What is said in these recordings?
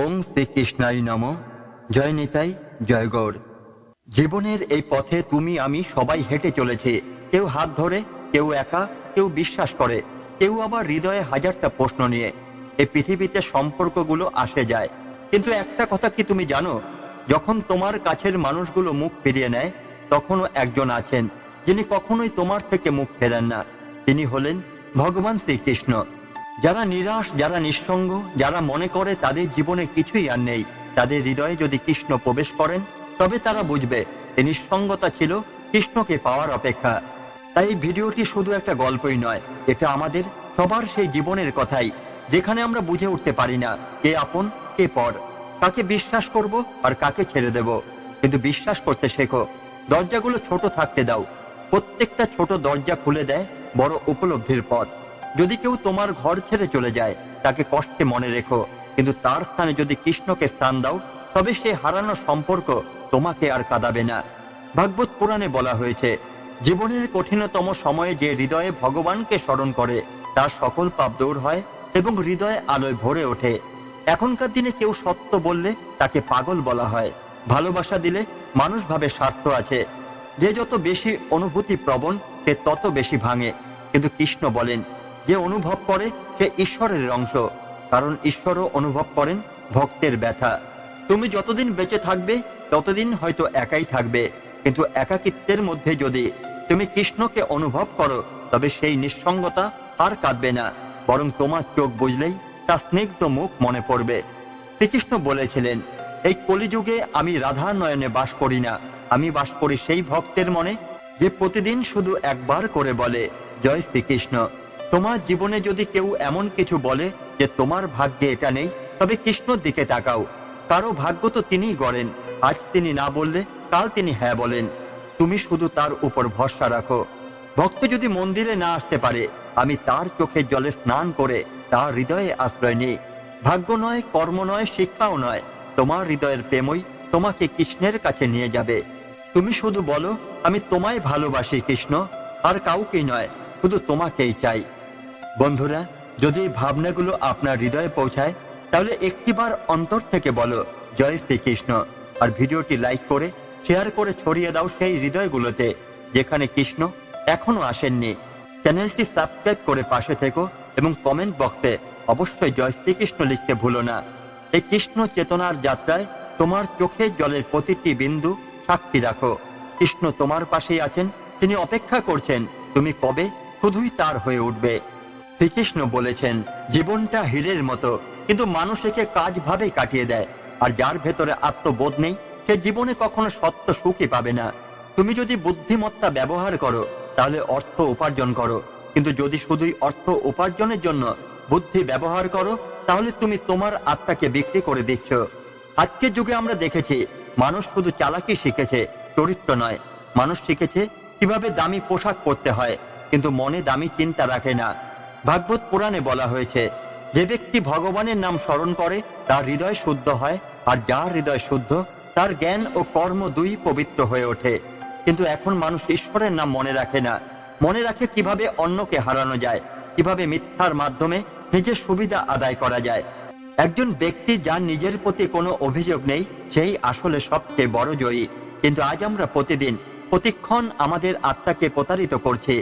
ওম শ্রীকৃষ্ণায় নম। জয় নিতাই, জয় গৌর। জীবনের এই পথে তুমি আমি সবাই হেঁটে চলেছি, কেউ হাত ধরে, কেউ একা, কেউ বিশ্বাস করে, কেউ আবার হৃদয়ে হাজারটা প্রশ্ন নিয়ে। এই পৃথিবীতে সম্পর্কগুলো আসে যায়, কিন্তু একটা কথা কি তুমি জানো? যখন তোমার কাছের মানুষগুলো মুখ ফিরিয়ে নেয়, তখনও একজন আছেন যিনি কখনোই তোমার থেকে মুখ ফেরেন না। তিনি হলেন ভগবান শ্রীকৃষ্ণ। যারা নিরাশ, যারা নিঃসঙ্গ, যারা মনে করে তাদের জীবনে কিছুই আর নেই, তাদের হৃদয়ে যদি কৃষ্ণ প্রবেশ করেন, তবে তারা বুঝবে এই নিঃসঙ্গতা ছিল কৃষ্ণকে পাওয়ার অপেক্ষা। তাই এই ভিডিওটি শুধু একটা গল্পই নয়, এটা আমাদের সবার সেই জীবনের কথাই, যেখানে আমরা বুঝে উঠতে পারি না কে আপন কে পর, কাকে বিশ্বাস করব আর কাকে ছেড়ে দেব। কিন্তু বিশ্বাস করতে শেখো। দরজাগুলো ছোট থাকতে দাও, প্রত্যেকটা ছোট দরজা খুলে দেয় বড় উপলব্ধির পথ। যদি কেউ তোমার ঘর ছেড়ে চলে যায়, তাকে কষ্টে মনে রেখো, কিন্তু তার স্থানে যদি কৃষ্ণকে স্থান দাও, তবে সে হারানো সম্পর্ক তোমাকে আর কাঁদাবে না। ভাগবত পুরাণে বলা হয়েছে, জীবনের কঠিনতম সময়ে যে হৃদয়ে ভগবানকে স্মরণ করে, তার সকল পাপ দূর হয় এবং হৃদয়ে আলোয় ভরে ওঠে। এখনকার দিনে কেউ সত্য বললে তাকে পাগল বলা হয়, ভালোবাসা দিলে মানুষ ভাবে স্বার্থ আছে। যে যত বেশি অনুভূতি প্রবণ, সে তত বেশি ভাঙে। কিন্তু কৃষ্ণ বলেন, যে অনুভব করে সে ঈশ্বরের অংশ, কারণ ঈশ্বরও অনুভব করেন ভক্তের ব্যথা। তুমি যতদিন বেঁচে থাকবে ততদিন হয়তো একাই থাকবে, কিন্তু একাকিত্বের মধ্যে যদি তুমি কৃষ্ণকে অনুভব করো, তবে সেই নিঃসঙ্গতা আর কাঁদবে না, বরং তোমার চোখ বুঝলেই তার স্নিগ্ধ মুখ মনে পড়বে। শ্রীকৃষ্ণ বলেছিলেন, এই কলিযুগে আমি রাধা নয়নে বাস করি না, আমি বাস করি সেই ভক্তের মনে যে প্রতিদিন শুধু একবার করে বলে, জয় শ্রীকৃষ্ণ। তোমার জীবনে যদি কেউ এমন কিছু বলে যে তোমার ভাগ্যে এটা নেই, তবে কৃষ্ণর দিকে তাকাও। কারো ভাগ্য তো তিনিই গড়েন, আজ তিনি না বললে কাল তিনি হ্যাঁ বলেন। তুমি শুধু তার উপর ভরসা রাখো। ভক্ত যদি মন্দিরে না আসতে পারে, আমি তার চোখের জলে স্নান করে তার হৃদয়ে আশ্রয় নিই। ভাগ্য নয়, কর্ম নয়, শিক্ষাও নয়, তোমার হৃদয়ের প্রেমই তোমাকে কৃষ্ণের কাছে নিয়ে যাবে। তুমি শুধু বলো, আমি তোমায় ভালোবাসি কৃষ্ণ, আর কাউকেই নয়, শুধু তোমাকেই চাই। বন্ধুরা, যদি এই ভাবনাগুলো আপনার হৃদয়ে পৌঁছায়, তাহলে একটিবার অন্তর থেকে বলো, জয় শ্রীকৃষ্ণ। আর ভিডিওটি লাইক করে শেয়ার করে ছড়িয়ে দাও সেই হৃদয়গুলোতে যেখানে কৃষ্ণ এখনো আসেননি। চ্যানেলটি সাবস্ক্রাইব করে পাশে থেকো এবং কমেন্ট বক্সে অবশ্যই জয় শ্রীকৃষ্ণ লিখতে ভুলো না। এই কৃষ্ণ চেতনার যাত্রায় তোমার চোখের জলের প্রতিটি বিন্দু সাক্ষী রাখো। কৃষ্ণ তোমার পাশেই আছেন, তিনি অপেক্ষা করছেন তুমি কবে শুধুই তার হয়ে উঠবে। শ্রীকৃষ্ণ বলেছেন, জীবনটা হীরের মতো, কিন্তু মানুষ একে কাজ ভাবে কাটিয়ে দেয়। আর যার ভেতরে আত্মবোধ নেই, সে জীবনে কখনো সত্য সুখই পাবে না। তুমি যদি বুদ্ধিমত্তা ব্যবহার করো, তাহলে অর্থ উপার্জন করো, কিন্তু যদি শুধুই অর্থ উপার্জনের জন্য বুদ্ধি ব্যবহার করো, তাহলে তুমি তোমার আত্মাকে বিক্রি করে দিচ্ছ। আজকের যুগে আমরা দেখেছি, মানুষ শুধু চালাকি শিখেছে, চরিত্র নয়। মানুষ শিখেছে কিভাবে দামি পোশাক পরতে হয়, কিন্তু মনে দামি চিন্তা রাখে না। ভাগবত পুরাণে বলা হয়েছে, যে ব্যক্তি ভগবানের নাম স্মরণ করে তার হৃদয় শুদ্ধ হয়, আর যার হৃদয় শুদ্ধ তার জ্ঞান ও কর্ম দুই পবিত্র হয়ে ওঠে। কিন্তু এখন মানুষ ঈশ্বরের নাম মনে রাখে না, মনে রাখে কিভাবে অন্যকে হারানো যায়, কিভাবে মিথ্যার মাধ্যমে নিজের সুবিধা আদায় করা যায়। একজন ব্যক্তি যার নিজের প্রতি কোনো অভিযোগ নেই, সেই আসলে সবচেয়ে বড় জয়ী। কিন্তু আজ আমরা প্রতিদিন প্রতিক্ষণ আমাদের আত্মাকে প্রতারিত করছি।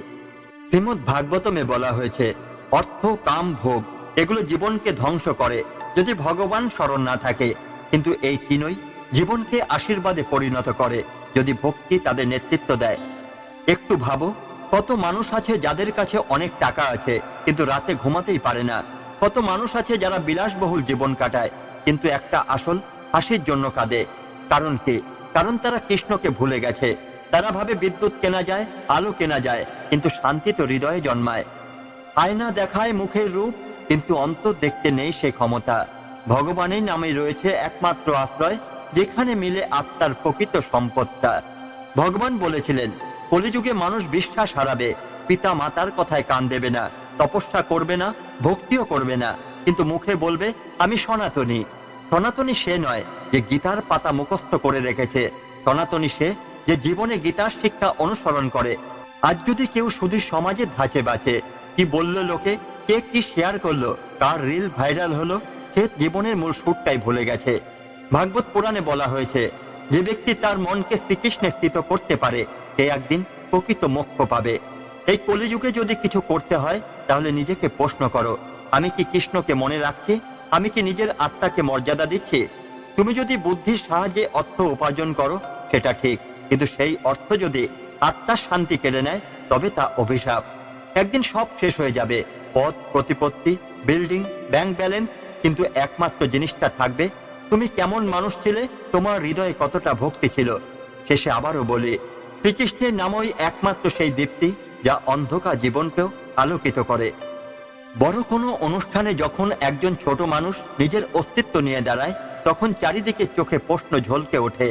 শ্রীমদ্ ভাগবতমে বলা হয়েছে, অর্থ, কাম, ভোগ এগুলো জীবনকে ধ্বংস করে যদি ভগবান স্মরণ না থাকে, কিন্তু এই তিনই জীবনকে আশীর্বাদে পরিণত করে যদি ভক্তি তাদের নেতৃত্ব দেয়। একটু ভাবো, কত মানুষ আছে যাদের কাছে অনেক টাকা আছে কিন্তু রাতে ঘুমাতেই পারে না। কত মানুষ আছে যারা বিলাসবহুল জীবন কাটায়, কিন্তু একটা আসল হাসির জন্য কাঁদে। কারণ কি? কারণ তারা কৃষ্ণকে ভুলে গেছে। তারা ভাবে বিদ্যুৎ কেনা যায়, আলো কেনা যায়, কিন্তু শান্তি তো হৃদয়ে জন্মায়। আয়না দেখায় মুখের রূপ, কিন্তু অন্তর দেখতে নেই সে ক্ষমতা। ভগবানের নামে রয়েছে একমাত্র আশ্রয়, যেখানে মিলে আত্মার প্রকৃত সম্পদটা। ভগবান বলেছিলেন, কলিযুগে মানুষ বিশ্বাস হারাবে, পিতা মাতার কথায় কান দেবে না, তপস্যা করবে না, ভক্তিও করবে না, কিন্তু মুখে বলবে আমি সনাতনী। সনাতনী সে নয় যে গীতার পাতা মুখস্থ করে রেখেছে, সনাতনী সে যে জীবনে গীতার শিক্ষা অনুসরণ করে। আজ যদি কেউ শুধু সমাজের ধাঁচে বাঁচে, কি বলল লোকে, কে কি শেয়ার করলো, কার রিল ভাইরাল হলো, সে জীবনের মূল সুরটাই ভুলে গেছে। ভাগবত পুরাণে বলা হয়েছে, যে ব্যক্তি তার মনকে শ্রীকৃষ্ণে স্থিত করতে পারে সে একদিন প্রকৃত মোক্ষ পাবে। এই কলিযুগে যদি কিছু করতে হয় তাহলে নিজেকে প্রশ্ন করো, আমি কি কৃষ্ণকে মনে রাখছি? আমি কি নিজের আত্মাকে মর্যাদা দিচ্ছি? তুমি যদি বুদ্ধির সাহায্যে অর্থ উপার্জন করো সেটা ঠিক, কিন্তু সেই অর্থ যদি আত্মার শান্তি কেড়ে নেয় তবে তা অভিশাপ। একদিন সব শেষ হয়ে যাবে, পদ, প্রতিপত্তি, বিল্ডিং, ব্যাংক ব্যালেন্স, কিন্তু একমাত্র জিনিসটা থাকবে তুমি কেমন মানুষ ছিলে, তোমার হৃদয়ে কতটা ভক্তি ছিল। শেষে আবারও বলি, শ্রীকৃষ্ণের নামই একমাত্র সেই দীপ্তি যা অন্ধকার জীবনকেও আলোকিত করে। বড় কোনো অনুষ্ঠানে যখন একজন ছোট মানুষ নিজের অস্তিত্ব নিয়ে দাঁড়ায় তখন চারিদিকে চোখে প্রশ্ন ঝলকে ওঠে,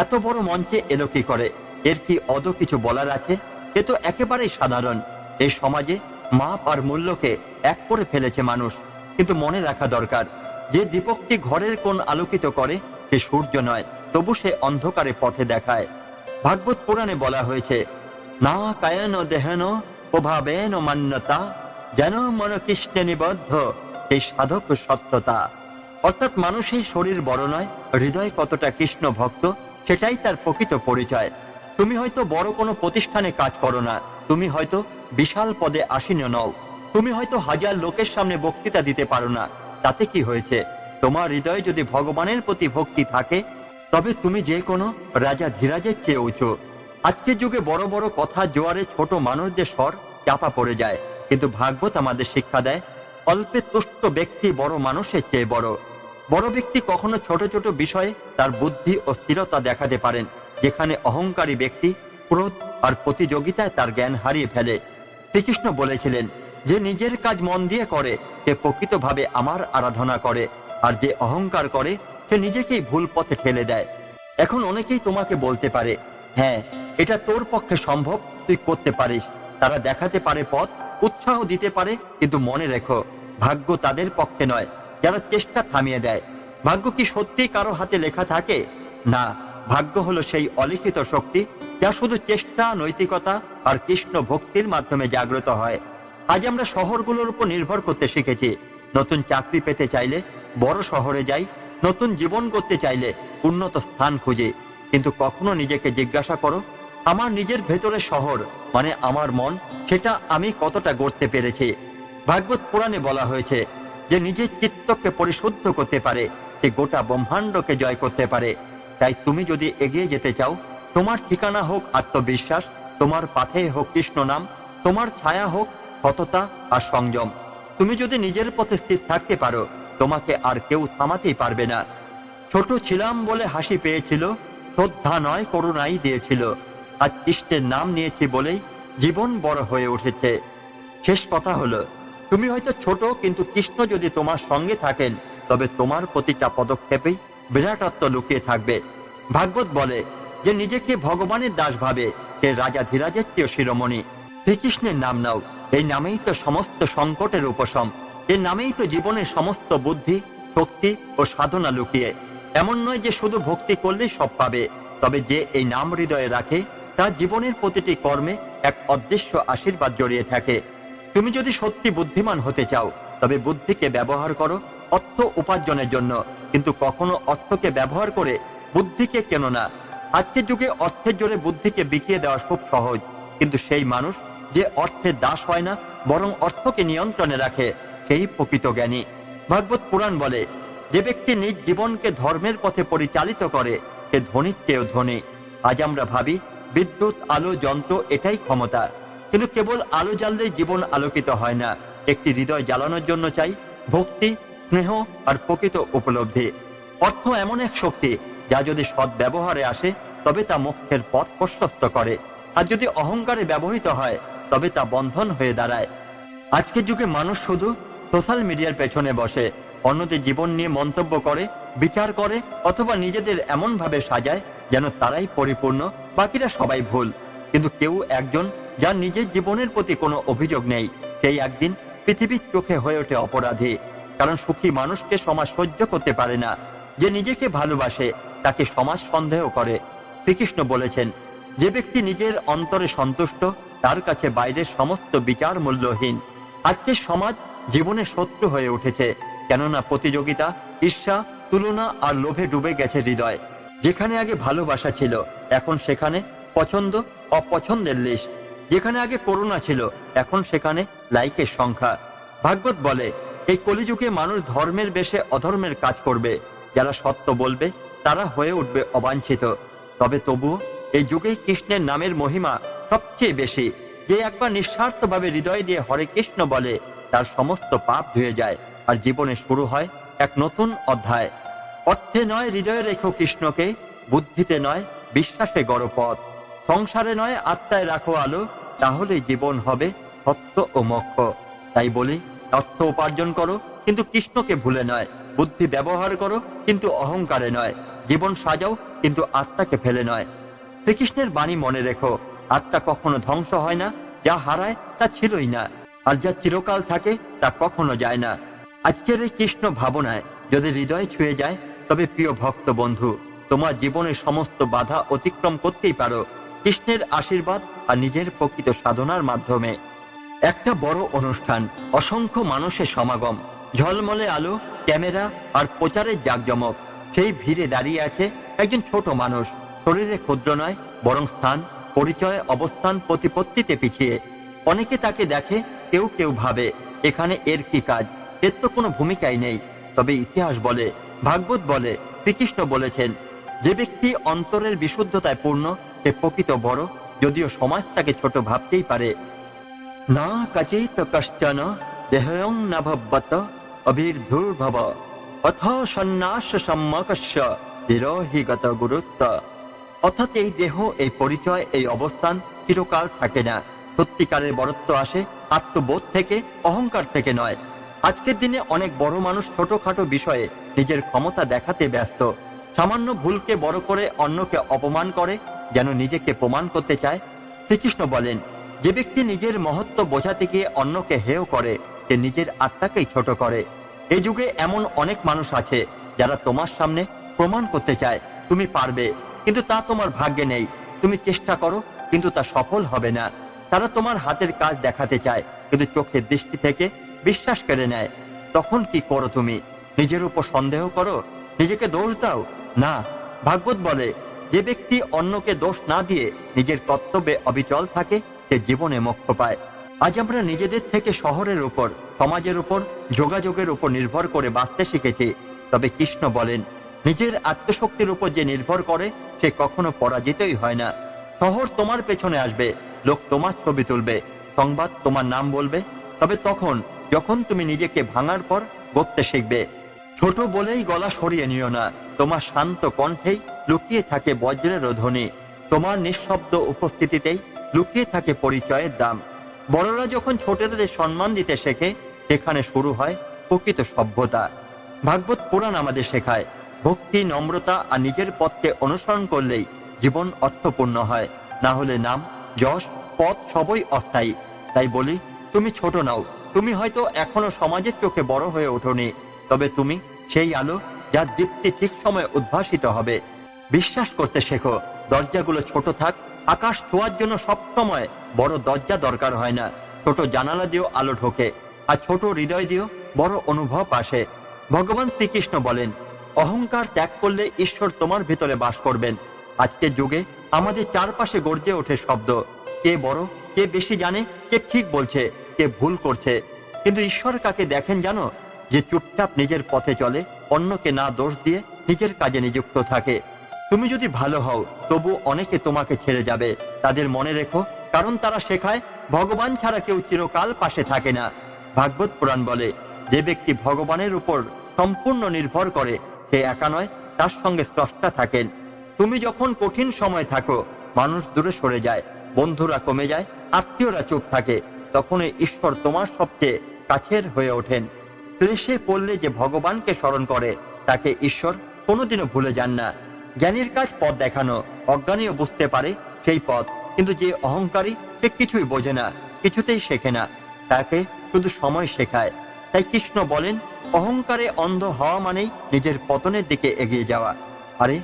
এত বড় মঞ্চে এলো কি করে? এর কি অদ কিছু বলার আছে? এ তো একেবারেই সাধারণ। এই সমাজে মাপ আর মূল্যকে এক করে ফেলেছে মানুষ। কিন্তু মনে রাখা দরকার, যে দীপকটি ঘরের কোণ আলোকিত করে সে সূর্য নয়, তবু সে অন্ধকারে পথে দেখায়। ভাগবত পুরাণে বলা হয়েছে, না কায়ন দেহেন প্রভাবেন মান্যতা, যেন মন কৃষ্ণে নিবদ্ধ এই সাধক সত্যতা। অর্থাৎ মানুষের শরীর বড় নয়, হৃদয় কতটা কৃষ্ণ ভক্ত সেটাই তার প্রকৃত পরিচয়। তুমি হয়তো বড় কোনো প্রতিষ্ঠানে কাজ করো না, তুমি হয়তো বিশাল পদে আসীন নও, তুমি হয়তো হাজার লোকের সামনে বক্তৃতা দিতে পারো না, তাতে কি হয়েছে? তোমার হৃদয়ে যদি ভগবানের প্রতি ভক্তি থাকে তবে তুমি যে কোনো রাজা ধীরাজের চেয়ে উঁচু। আজকের যুগে বড় বড় কথা জোয়ারে ছোট মানুষদের স্বর চাপা পড়ে যায়, কিন্তু ভাগবত আমাদের শিক্ষা দেয়, অল্পে তুষ্ট ব্যক্তি বড় মানুষের চেয়ে বড়। বড় ব্যক্তি কখনো ছোট ছোট বিষয়ে তার বুদ্ধি ও স্থিরতা দেখাতে পারেন, যেখানে অহংকারী ব্যক্তি ক্রোধ আর প্রতিযোগিতায় তার জ্ঞান হারিয়ে ফেলে। শ্রীকৃষ্ণ বলেছিলেন, যে নিজের কাজ মন দিয়ে করে সে প্রকৃতভাবে আমার আরাধনা করে, আর যে অহংকার করে সে নিজেকেই ভুল পথে ঠেলে দেয়। এখন অনেকেই তোমাকে বলতে পারে, হ্যাঁ এটা তোর পক্ষে সম্ভব, তুই করতে পারিস। তারা দেখাতে পারে পথ, উৎসাহ দিতে পারে, কিন্তু মনে রেখো, ভাগ্য তাদের পক্ষে নয় যারা চেষ্টা থামিয়ে দেয়। ভাগ্য কি সত্যি কারো হাতে লেখা থাকে? না, ভাগ্য হলো সেই অলিখিত শক্তি যা শুধু চেষ্টা, নৈতিকতা আর কৃষ্ণ ভক্তির মাধ্যমে জাগ্রত হয়। আজ আমরা শহরগুলোর উপর নির্ভর করতে শিখেছি। নতুন চাকরি পেতে চাইলে বড় শহরে যাই, নতুন জীবন করতে চাইলে উন্নত স্থান খুঁজে। কিন্তু কখনো নিজেকে জিজ্ঞাসা করো, আমার নিজের ভেতরে শহর মানে আমার মন, সেটা আমি কতটা গড়তে পেরেছি? ভাগবত পুরাণে বলা হয়েছে, যে নিজের চিত্তকে পরিশুদ্ধ করতে পারে সে গোটা ব্রহ্মাণ্ডকে জয় করতে পারে। তাই তুমি যদি এগিয়ে যেতে চাও, তোমার ঠিকানা হোক আত্মবিশ্বাস, তোমার পাথে হোক কৃষ্ণ নাম, তোমার ছায়া হোক সততা আর সংযম। তুমি যদি নিজের পথে স্থির থাকতে পারো, তোমাকে আর কেউ থামাতেই পারবে না। ছোট ছিলাম বলে হাসি পেয়েছিল, শ্রদ্ধা নয় করুণাই দিয়েছিল। আজ কৃষ্ণের নাম নিয়েছি বলেই জীবন বড় হয়ে উঠেছে। শেষ কথা হলো, তুমি হয়তো ছোট, কিন্তু কৃষ্ণ যদি তোমার সঙ্গে থাকেন তবে তোমার প্রতিটা পদক্ষেপেই বিরাটত্ব লুকিয়ে থাকবে। ভাগবত বলে, যে নিজেকে ভগবানের দাস ভাবে সে রাজা ধীরাজের চেয়ে শিরোমণি। শ্রীকৃষ্ণের নাম নাও, এই নামেই তো সমস্ত সংকটের উপশম, এই নামেই তো জীবনের সমস্ত বুদ্ধি, শক্তি ও সাধনা লুকিয়ে। এমন নয় যে শুধু ভক্তি করলেই সব পাবে, তবে যে এই নাম হৃদয়ে রাখে তার জীবনের প্রতিটি কর্মে এক অদৃশ্য আশীর্বাদ জড়িয়ে থাকে। তুমি যদি সত্যি বুদ্ধিমান হতে চাও তবে বুদ্ধিকে ব্যবহার করো অর্থ উপার্জনের জন্য, কিন্তু কখনো অর্থকে ব্যবহার করে বুদ্ধিকে কেন না। আজকের যুগে অর্থের জোরে বুদ্ধিকে বিকিয়ে দেওয়া খুব সহজ, কিন্তু সেই মানুষ যে অর্থের দাস হয় না, বরং অর্থকে নিয়ন্ত্রণে রাখে, সেই প্রকৃত জ্ঞানী। ভাগবত পুরাণ বলে, যে ব্যক্তি নিজ জীবনকে ধর্মের পথে পরিচালিত করে সে ধনীর চেয়েও ধনী। আজ আমরা ভাবি বিদ্যুৎ, আলো, যন্ত্র এটাই ক্ষমতা, কিন্তু কেবল আলো জ্বাললেই জীবন আলোকিত হয় না। একটি হৃদয় জ্বালানোর জন্য চাই ভক্তি, স্নেহ আর প্রকৃত উপলব্ধি। অর্থ এমন এক শক্তি যা যদি সৎ ব্যবহারে আসে তবে তা মোক্ষের পথ প্রশস্ত করে, আর যদি অহংকারে ব্যবহৃত হয় তবে তা বন্ধন হয়ে দাঁড়ায়। আজকের যুগে মানুষ শুধু সোশ্যাল মিডিয়ার পেছনে বসে, অন্যদের জীবন নিয়ে মন্তব্য করে, বিচার করে, অথবা নিজেদের এমনভাবে সাজায় যেন তারাই পরিপূর্ণ, বাকিরা সবাই ভুল। কিন্তু কেউ একজন যার নিজের জীবনের প্রতি কোনো অভিযোগ নেই, সেই একদিন পৃথিবীর চোখে হয়ে ওঠে অপরাধী। কারণ সুখী মানুষকে সমাজ সহ্য করতে পারে না, যে নিজেকে ভালোবাসে তাকে সমাজ সন্দেহ করে। শ্রীকৃষ্ণ বলেছেন, যে ব্যক্তি নিজের অন্তরে সন্তুষ্ট তার কাছে বাইরের সমস্ত বিচার মূল্যহীন। আজকের সমাজ জীবনের শত্রু হয়ে উঠেছে, কেননা প্রতিযোগিতা, ঈর্ষা, তুলনা আর লোভে ডুবে গেছে হৃদয়। যেখানে আগে ভালোবাসা ছিল, এখন সেখানে পছন্দ অপছন্দের লিস্ট। যেখানে আগে করুণা ছিল, এখন সেখানে লাইকের সংখ্যা। ভাগবত বলে, এই কলিযুগে মানুষ ধর্মের বেশে অধর্মের কাজ করবে। যারা সত্য বলবে তারা হয়ে উঠবে অবাঞ্ছিত। তবে তবুও এই যুগে কৃষ্ণের নামের মহিমা সবচেয়ে বেশি। যে একবার নিঃস্বার্থভাবে হৃদয় দিয়ে হরে কৃষ্ণ বলে, তার সমস্ত পাপ ধুয়ে যায় আর জীবনে শুরু হয় এক নতুন অধ্যায়। অর্থে নয় হৃদয়ে রেখো কৃষ্ণকে, বুদ্ধিতে নয় বিশ্বাসে গড় পথ। সংসারে নয় আত্মায় রাখো আলো, তাহলে জীবন হবে সত্য ও মোক্ষ। তাই বলি, অর্থ উপার্জন করো কিন্তু কৃষ্ণকে ভুলে নয়। বুদ্ধি ব্যবহার করো কিন্তু অহংকারে নয়। জীবন সাজাও কিন্তু আত্মাকে ফেলে নয়। শ্রীকৃষ্ণের বাণী মনে রেখো, আত্মা কখনো ধ্বংস হয় না। যা হারায় তা ছিলই না, আর যা চিরকাল থাকে তা কখনো যায় না। আজকের এই কৃষ্ণ ভাবনায় যদি হৃদয় ছুঁয়ে যায়, তবে প্রিয় ভক্ত বন্ধু, তোমার জীবনের সমস্ত বাধা অতিক্রম করতেই পারো কৃষ্ণের আশীর্বাদ আর নিজের প্রকৃত সাধনার মাধ্যমে। একটা বড় অনুষ্ঠান, অসংখ্য মানুষের সমাগম, ঝলমলে আলো, ক্যামেরা আর প্রচারের জাঁকজমক। সেই ভিড়ে দাঁড়িয়ে আছে একজন ছোট মানুষ, শরীরে ক্ষুদ্র নয়, বরং স্থান, পরিচয়, অবস্থান, প্রতিপত্তিতে পিছিয়ে। অনেকে তাকে দেখে, কেউ কেউ ভাবে, এখানে এর কি কাজ, এর তো কোনো ভূমিকাই নেই। তবে ইতিহাস বলে, ভাগবত বলে, শ্রীকৃষ্ণ বলেছেন, যে ব্যক্তি অন্তরের বিশুদ্ধতায় পূর্ণ, সে প্রকৃত বড়, যদিও সমাজ তাকে ছোট ভাবতেই পারে। না কাচিত কশ্চন দেহয়ং ন ভব্বত অভির্ধুর্ভব অথ সন্ন্যাস সম্যকস্য দৃঢ়হিগত গুরুত্ব। অর্থাৎ এই দেহ, এই পরিচয়, এই অবস্থান চিরকাল থাকে না। সত্যিকারের বড়ত্ব আসে আত্মবোধ থেকে, অহংকার থেকে নয়। আজকের দিনে অনেক বড় মানুষ ছোটখাটো বিষয়ে নিজের ক্ষমতা দেখাতে ব্যস্ত। সামান্য ভুলকে বড় করে অন্যকে অপমান করে, যেন নিজেকে প্রমাণ করতে চায়। শ্রীকৃষ্ণ বলেন, যে ব্যক্তি নিজের মহত্ব বোঝাতে গিয়ে অন্যকে হেয় করে, সে নিজের আত্মাকেই ছোট করে। এই যুগে এমন অনেক মানুষ আছে যারা তোমার সামনে প্রমাণ করতে চায় তুমি পারবে, কিন্তু তা তোমার ভাগ্যে নেই। তুমি চেষ্টা করো কিন্তু তা সফল হবে না। তারা তোমার হাতের কাজ দেখাতে চায়, কিন্তু চোখের দৃষ্টি থেকে বিশ্বাস কেড়ে নেয়। তখন কি করো তুমি? নিজের উপর সন্দেহ করো? নিজেকে দোষ দাও? না, ভাগবত বলে, যে ব্যক্তি অন্যকে দোষ না দিয়ে নিজের কর্তব্যে অবিচল থাকে, সে জীবনে মোক্ষ পায়। আজ আমরা নিজেদের থেকে শহরের উপর, সমাজের উপর, যোগাযোগের উপর নির্ভর করে বাঁচতে শিখেছি। তবে কৃষ্ণ বলেন, নিজের আত্মশক্তির উপর যে নির্ভর করে, সে কখনো পরাজিতই হয় না। শহর তোমার পেছনে আসবে, লোক তোমার ছবি তুলবে, সংবাদ তোমার নাম বলবে, তবে তখন যখন তুমি নিজেকে ভাঙার পর গড়তে শিখবে। ছোট বলেই গলা সরিয়ে নিও না। তোমার শান্ত কণ্ঠেই লুকিয়ে থাকে বজ্রের ধ্বনি। তোমার নিঃশব্দ উপস্থিতিতেই লুকিয়ে থাকে পরিচয়ের দাম। বড়রা যখন ছোটদের সম্মান দিতে শেখে, সেখানে শুরু হয় প্রকৃত সভ্যতা। ভাগবত পুরাণ আমাদের শেখায়, ভক্তি, নম্রতা আর নিজের পথকে অনুসরণ করলেই জীবন অর্থপূর্ণ হয়। না হলে নাম, যশ, পথ সবই অস্থায়ী। তাই বলি, তুমি ছোট নাও। তুমি হয়তো এখনো সমাজের চোখে বড় হয়ে ওঠোনি, তবে তুমি সেই আলো যার দীপ্তি ঠিক সময় উদ্ভাসিত হবে। বিশ্বাস করতে শেখো, দরজাগুলো ছোট থাক, আকাশ ছোঁয়ার জন্য সবসময় বড় দরজা দরকার হয় না। ছোট জানালা দিয়েও আলো ঢোকে, আর ছোট হৃদয় দিয়েও বড় অনুভব আসে। ভগবান শ্রীকৃষ্ণ বলেন, অহংকার ত্যাগ করলে ঈশ্বর তোমার ভিতরে বাস করবেন। আজকের যুগে আমাদের চারপাশে গর্জে ওঠে শব্দ, কে বড়, কে বেশি জানে, কে ঠিক বলছে, কে ভুল করছে। কিন্তু ঈশ্বর কাকে দেখেন জানো? যে চুপচাপ নিজের পথে চলে, অন্যকে না দোষ দিয়ে নিজের কাজে নিযুক্ত থাকে। তুমি যদি ভালো হও, তবু অনেকে তোমাকে ছেড়ে যাবে। তাদের মনে রেখো, কারণ তারা শেখায় ভগবান ছাড়া কেউ চিরকাল পাশে থাকে না। ভাগবত পুরাণ বলে, যে ব্যক্তি ভগবানের উপর সম্পূর্ণ নির্ভর করে, সে একা নয়, তার সঙ্গে স্রষ্টা থাকেন। তুমি যখন কঠিন সময় থাকো, মানুষ দূরে সরে যায়, বন্ধুরা কমে যায়, আত্মীয়রা চুপ থাকে, তখন ঈশ্বর তোমার সবচেয়ে কাছের হয়ে ওঠেন। ক্লেশে পড়লে যে ভগবানকে স্মরণ করে, তাকে ঈশ্বর কোনোদিনও ভুলে যান না। জ্ঞানীর কাজ পথ দেখানো, অজ্ঞানীও বুঝতে পারে সেই পথ, কিন্তু যে অহংকারী, সে কিছুই বোঝে না, কিছুতেই শেখে না, তাকে শুধু সময় শেখায়। তাই কৃষ্ণ বলেন, অহংকারে অন্ধ হওয়া মানেই নিজের পতনের দিকে এগিয়ে যাওয়া। আরে,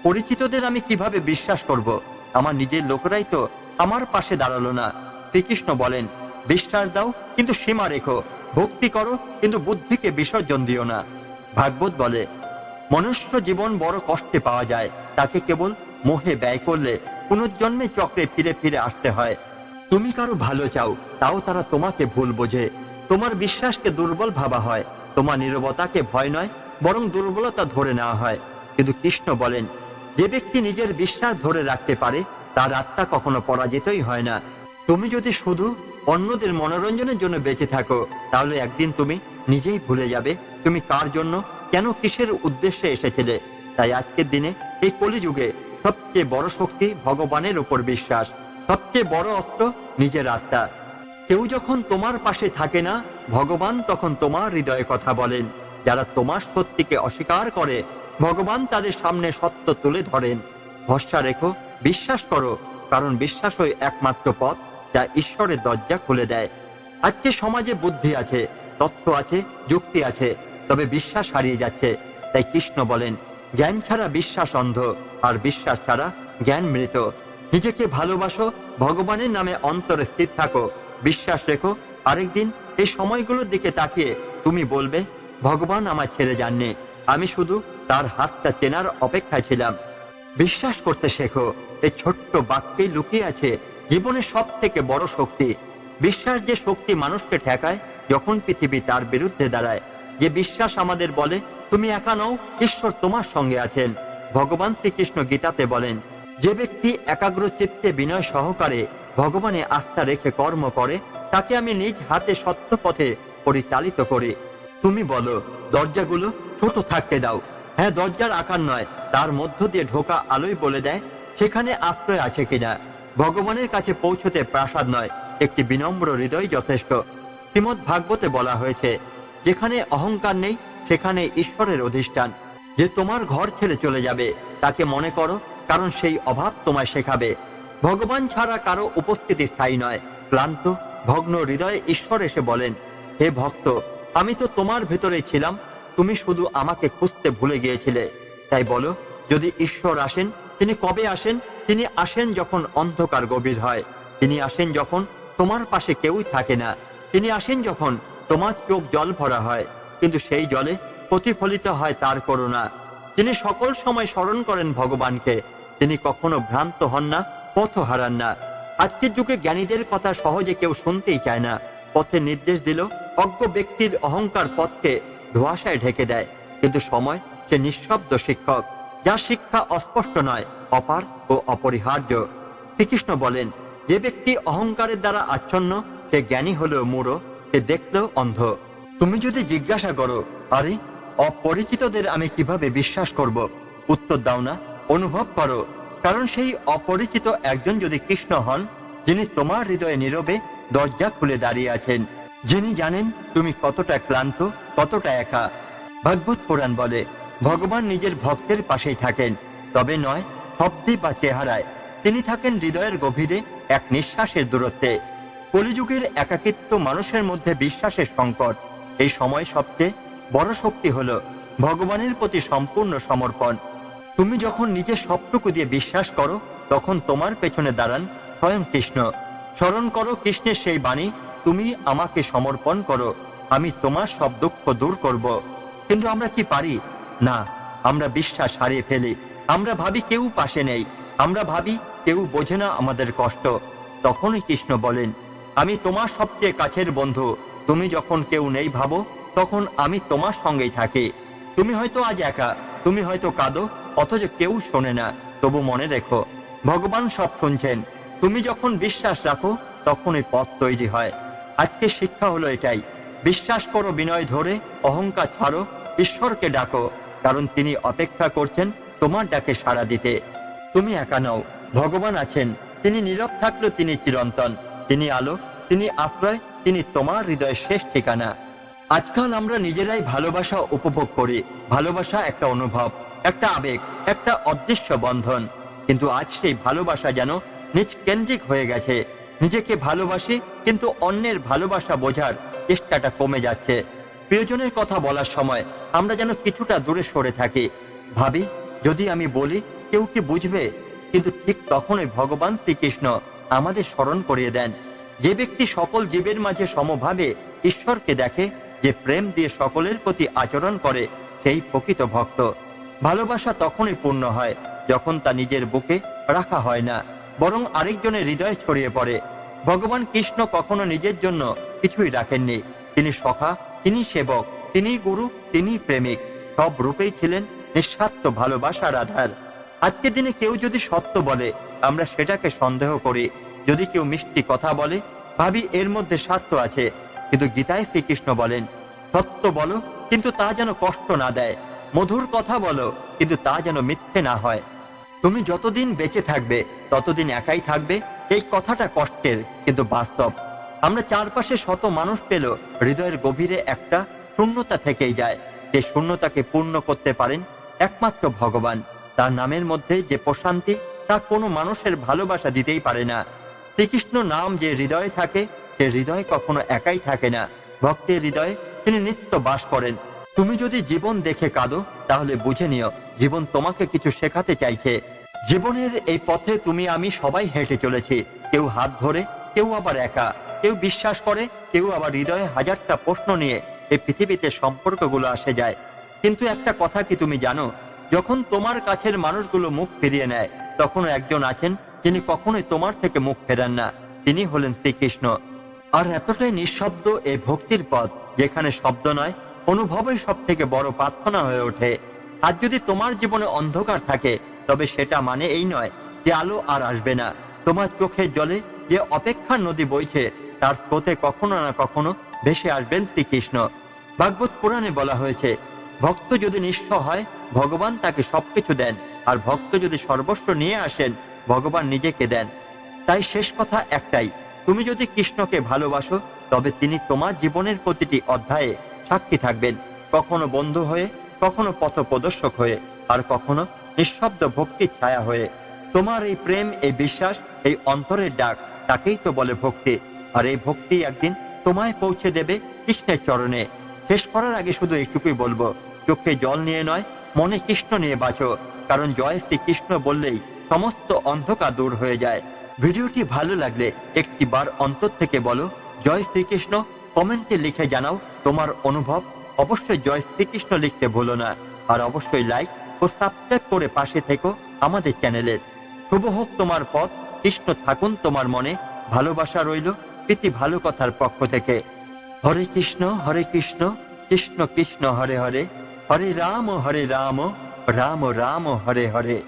পরিচিতদের আমি কিভাবে বিশ্বাস করব? আমার নিজের লোকেরাই তো আমার পাশে দাঁড়ালো না। শ্রীকৃষ্ণ বলেন, বিশ্বাস দাও কিন্তু সীমা রেখো। ভক্তি করো, কিন্তু বুদ্ধিকে বিসর্জন দিও না। ভাগবত বলে, মনুষ্য জীবন বড় কষ্টে পাওয়া যায়, তাকে কেবল মোহে ব্যয় করলে পুনর্জন্মে চক্রে ফিরে ফিরে আসতে হয়। তুমি কারো ভালো চাও, তাও তারা তোমাকে ভুল বোঝে। তোমার বিশ্বাসকে দুর্বল ভাবা হয়, তোমার নীরবতাকে ভয় নয় বরং দুর্বলতা ধরে নেওয়া হয়। কিন্তু কৃষ্ণ বলেন, যে ব্যক্তি নিজের বিশ্বাস ধরে রাখতে পারে তার আত্মা কখনো পরাজিতই হয় না। তুমি যদি শুধু অন্যদের মনোরঞ্জনের জন্য বেঁচে থাকো, তাহলে একদিন তুমি নিজেই ভুলে যাবে তুমি কার জন্য, কেন, কিসের উদ্দেশ্যে এসেছিলে। তাই আজকের দিনে এই কলিযুগে সবচেয়ে বড় শক্তি ভগবানের উপর বিশ্বাস, সবচেয়ে বড় অস্ত্র নিজের আত্মা। কেউ যখন তোমার পাশে থাকে না, ভগবান তখন তোমার হৃদয়ে কথা বলেন। যারা তোমার সত্যিকে অস্বীকার করে, ভগবান তাদের সামনে সত্য তুলে ধরেন। ভরসা রেখো, বিশ্বাস করো, কারণ বিশ্বাসই একমাত্র পথ যা ঈশ্বরের দরজা খুলে দেয়। আজকে সমাজে বুদ্ধি আছে, তথ্য আছে, যুক্তি আছে, তবে বিশ্বাস হারিয়ে যাচ্ছে। তাই কৃষ্ণ বলেন, জ্ঞান ছাড়া বিশ্বাস অন্ধ, আর বিশ্বাস ছাড়া জ্ঞান মৃত। নিজেকে ভালোবাসো, ভগবানের নামে অন্তরে স্থির থাকো, বিশ্বাস রেখো। আরেকদিন এই সময়গুলোর দিকে তাকিয়ে তুমি বলবে, ভগবান আমায় ছেড়ে যাননি, আমি শুধু তার হাতটা চেনার অপেক্ষায় ছিলাম। বিশ্বাস করতে শেখো, এই ছোট্ট বাক্যেই লুকিয়ে আছে জীবনের সব থেকে বড় শক্তি। বিশ্বাস যে শক্তি মানুষকে ঠেকায় যখন পৃথিবী তার বিরুদ্ধে দাঁড়ায়। যে বিশ্বাস আমাদের বলে, তুমি একা নও, ঈশ্বর তোমার সঙ্গে আছেন। ভগবান শ্রীকৃষ্ণ গীতাতে বলেন, যে ব্যক্তি একাগ্র চিত্তে বিনয় সহকারে ভগবানে আস্থা রেখে কর্ম করে, তাকে আমি নিজ হাতে সত্য পথে পরিচালিত করি। তুমি বলো, দরজাগুলো ছোট থাকতে দাও। হ্যাঁ, দরজার আকার নয়, তার মধ্য দিয়ে ঢোকা আলোই বলে দেয় সেখানে আশ্রয় আছে কিনা। ভগবানের কাছে পৌঁছতে প্রাসাদ নয়, একটি বিনম্র হৃদয় যথেষ্ট। শ্রীমদ্ ভাগবতে বলা হয়েছে, যেখানে অহংকার নেই সেখানে ঈশ্বরের অধিষ্ঠান। যে তোমার ঘর ছেড়ে চলে যাবে তাকে মনে করো, কারণ সেই অভাব তোমায় শেখাবে। ভগবান ছাড়া কারো উপস্থিতি স্থায়ী নয়। ক্লান্ত ভগ্ন হৃদয়ে ঈশ্বর এসে বলেন, হে ভক্ত, আমি তো তোমার ভেতরে ছিলাম, তুমি শুধু আমাকে খুঁজতে ভুলে গিয়েছিলে। তাই বলো, যদি ঈশ্বর আসেন, তিনি কবে আসেন? তিনি আসেন যখন অন্ধকার গভীর হয়। তিনি আসেন যখন তোমার পাশে কেউই থাকে না। তিনি আসেন যখন তোমার চোখ জল ভরা হয়, কিন্তু সেই জলে প্রতিফলিত হয় তার করুণা। তিনি সকল সময় স্মরণ করেন ভগবানকে। তিনি কখনো ভ্রান্ত হন না, পথ হারান না। আজকের যুগে জ্ঞানীদের কথা সহজে কেউ শুনতেই চায় না। পথে নির্দেশ দিল, অজ্ঞ ব্যক্তির অহংকার পথকে ধোঁয়াশায় ঢেকে দেয়। কিন্তু সময় সে নিঃশব্দ শিক্ষক, যার শিক্ষা অস্পষ্ট নয়, অপার ও অপরিহার্য। শ্রীকৃষ্ণ বলেন, যে ব্যক্তি অহংকারের দ্বারা আচ্ছন্ন, সে জ্ঞানী হলেও মূঢ়, সে দেখলেও অন্ধ। তুমি যদি জিজ্ঞাসা করো, আরে অপরিচিতদের আমি কিভাবে বিশ্বাস করব, উত্তর দাও না, অনুভব করো। কারণ সেই অপরিচিত একজন যদি কৃষ্ণ হন, যিনি তোমার হৃদয়ে নীরবে দরজা খুলে দাঁড়িয়ে আছেন, যিনি জানেন তুমি কতটা ক্লান্ত, কতটা একা। ভাগবত পুরাণ বলে, ভগবান নিজের ভক্তের পাশেই থাকেন, তবে নয় শব্দে বা চেহারায়। তিনি থাকেন হৃদয়ের গভীরে, এক নিঃশ্বাসের দূরত্বে। কলিযুগের একাকিত্ব মানুষের মধ্যে বিশ্বাসের সংকট। এই সময় সবচেয়ে বড় শক্তি হলো ভগবানের প্রতি সম্পূর্ণ সমর্পণ। তুমি যখন নিজের সবটুকু দিয়ে বিশ্বাস করো, তখন তোমার পেছনে দাঁড়ান স্বয়ং কৃষ্ণ। স্মরণ করো কৃষ্ণের সেই বাণী, তুমি আমাকে সমর্পণ করো, আমি তোমার সব দুঃখ দূর করব। কিন্তু আমরা কি পারি? না, আমরা বিশ্বাস হারিয়ে ফেলি। আমরা ভাবি কেউ পাশে নেই, আমরা ভাবি কেউ বোঝে না আমাদের কষ্ট। তখনই কৃষ্ণ বলেন, আমি তোমার সবচেয়ে কাছের বন্ধু। তুমি যখন কেউ নেই ভাবো, তখন আমি তোমার সঙ্গেই থাকি। তুমি হয়তো আজ একা, তুমি হয়তো কাঁদো, অথচ কেউ শোনে না। তবু মনে রেখো, ভগবান সব শুনছেন। তুমি যখন বিশ্বাস রাখো, তখনই পথ তৈরি হয়। আজকে শিক্ষা হলো এটাই, বিশ্বাস করো বিনয় ধরে, অহংকার ছাড়ো, ঈশ্বরকে ডাকো, কারণ তিনি অপেক্ষা করছেন তোমার ডাকে সাড়া দিতে। তুমি একা নও, ভগবান আছেন। তিনি নীরব থাকলেও তিনি চিরন্তন। তিনি আলো, তিনি আশ্রয়, তিনি তোমার হৃদয়ের শেষ ঠিকানা। আজকাল আমরা নিজেরাই ভালোবাসা উপভোগ করি। ভালোবাসা একটা অনুভব, একটা আবেগ, একটা অদৃশ্য বন্ধন। কিন্তু আজ সেই ভালোবাসা যেন নিজ কেন্দ্রিক হয়ে গেছে। নিজেকে ভালোবাসি, কিন্তু অন্যের ভালোবাসা বোঝার চেষ্টাটা কমে যাচ্ছে। প্রিয়জনের কথা বলার সময় আমরা যেন কিছুটা দূরে সরে থাকি। ভাবি, যদি আমি বলি কেউ কি বুঝবে? কিন্তু ঠিক তখনই ভগবান শ্রীকৃষ্ণ আমাদের স্মরণ করিয়ে দেন, যে ব্যক্তি সকল জীবের মাঝে সমভাবে ঈশ্বরকে দেখে, যে প্রেম দিয়ে সকলের প্রতি আচরণ করে, সেই প্রকৃত ভক্ত। ভালোবাসা তখনই পূর্ণ হয় যখন তা নিজের বুকে রাখা হয় না, বরং আরেকজনের হৃদয়ে ছড়িয়ে পড়ে। ভগবান কৃষ্ণ কখনো নিজের জন্য কিছুই রাখেননি। তিনি সখা, তিনি সেবক, তিনি গুরু, তিনি প্রেমিক, সব রূপেই ছিলেন নিঃস্বার্থ ভালোবাসার আধার। আজকের দিনে কেউ যদি সত্য বলে, আমরা সেটাকে সন্দেহ করি। যদি কেউ মিষ্টি কথা বলে, ভাবি এর মধ্যে স্বার্থ আছে। কিন্তু গীতায় শ্রীকৃষ্ণ বলেন, সত্য বলো কিন্তু তা যেন কষ্ট না দেয়, মধুর কথা বলো কিন্তু তা যেন মিথ্যে না হয়। তুমি যতদিন বেঁচে থাকবে ততদিন একাই থাকবে, এই কথাটা কষ্টের কিন্তু বাস্তব। আমরা চারপাশে শত মানুষ পেলেও হৃদয়ের গভীরে একটা শূন্যতা থেকেই যায়। যে শূন্যতাকে পূর্ণ করতে পারেন একমাত্র ভগবান। তার নামের মধ্যে যে প্রশান্তি, তা কোনো মানুষের ভালোবাসা দিতেই পারে না। শ্রীকৃষ্ণ নাম যে হৃদয়ে থাকে, সে হৃদয় কখনো একাই থাকে না। ভক্তের হৃদয়ে তিনি নিত্য বাস করেন। তুমি যদি জীবন দেখে কাঁদো, তাহলে বুঝে নিও জীবন তোমাকে কিছু শেখাতে চাইছে। জীবনের এই পথে তুমি আমি সবাই হেঁটে চলেছি, কেউ হাত ধরে, কেউ আবার একা, কেউ বিশ্বাস করে, কেউ আবার হৃদয়ে হাজারটা প্রশ্ন নিয়ে এই পৃথিবীতে সম্পর্কগুলো আসে যায়। কিন্তু একটা কথা কি তুমি জানো, যখন তোমার কাছের মানুষগুলো মুখ ফিরিয়ে নেয়, তখনও একজন আছেন যিনি কখনোই তোমার থেকে মুখ ফেরান না। তিনি হলেন শ্রীকৃষ্ণ। আর এতটাই নিঃশব্দ এই ভক্তির পথ, যেখানে শব্দ নয়, অনুভবই সব থেকে বড় প্রার্থনা হয়ে ওঠে। আর যদি তোমার জীবনে অন্ধকার থাকে, তবে সেটা মানে এই নয় যে আলো আর আসবে না। তোমার চোখের জলে যে অপেক্ষার নদী বইছে, তার স্রোতে কখনো না কখনো ভেসে আসবেন শ্রীকৃষ্ণ। ভাগবত পুরাণে বলা হয়েছে, ভক্ত যদি নিঃস্ব হয়, ভগবান তাকে সবকিছু দেন, আর ভক্ত যদি সর্বস্ব নিয়ে আসেন, ভগবান নিজেকে দেন। তাই শেষ কথা একটাই, তুমি যদি কৃষ্ণকে ভালোবাসো, তবে তিনি তোমার জীবনের প্রতিটি অধ্যায়ে সাক্ষী থাকবেন, কখনো বন্ধু হয়ে, কখনো পথ প্রদর্শক হয়ে, আর কখনো নিঃশব্দ ভক্তির ছায়া হয়ে। তোমার এই প্রেম, এই বিশ্বাস, এই অন্তরের ডাক, তাকেই তো বলে ভক্তি। আর এই ভক্তি একদিন তোমায় পৌঁছে দেবে কৃষ্ণের চরণে। শেষ করার আগে শুধু এইটুকুই বলবো, চোখে জল নিয়ে নয়, মনে কৃষ্ণ নিয়ে বাঁচো। কারণ জয় শ্রীকৃষ্ণ বললেই সমস্ত অন্ধকার দূর হয়ে যায়। ভিডিওটি ভালো লাগলে একটি বার অন্তর থেকে বলো জয় শ্রীকৃষ্ণ। কমেন্টে লিখে জানাও তোমার অনুভব। অবশ্যই জয় শ্রীকৃষ্ণ লিখতে ভুলো না। আর অবশ্যই লাইক ও সাবস্ক্রাইব করে পাশে থেকো আমাদের চ্যানেলের। শুভ হোক তোমার পথ, কৃষ্ণ থাকুন তোমার মনে। ভালোবাসা রইল প্রীতি ভালো কথার পক্ষ থেকে। হরে কৃষ্ণ কৃষ্ণ কৃষ্ণ হরে হরে, হরে রাম রাম রাম হরে হরে।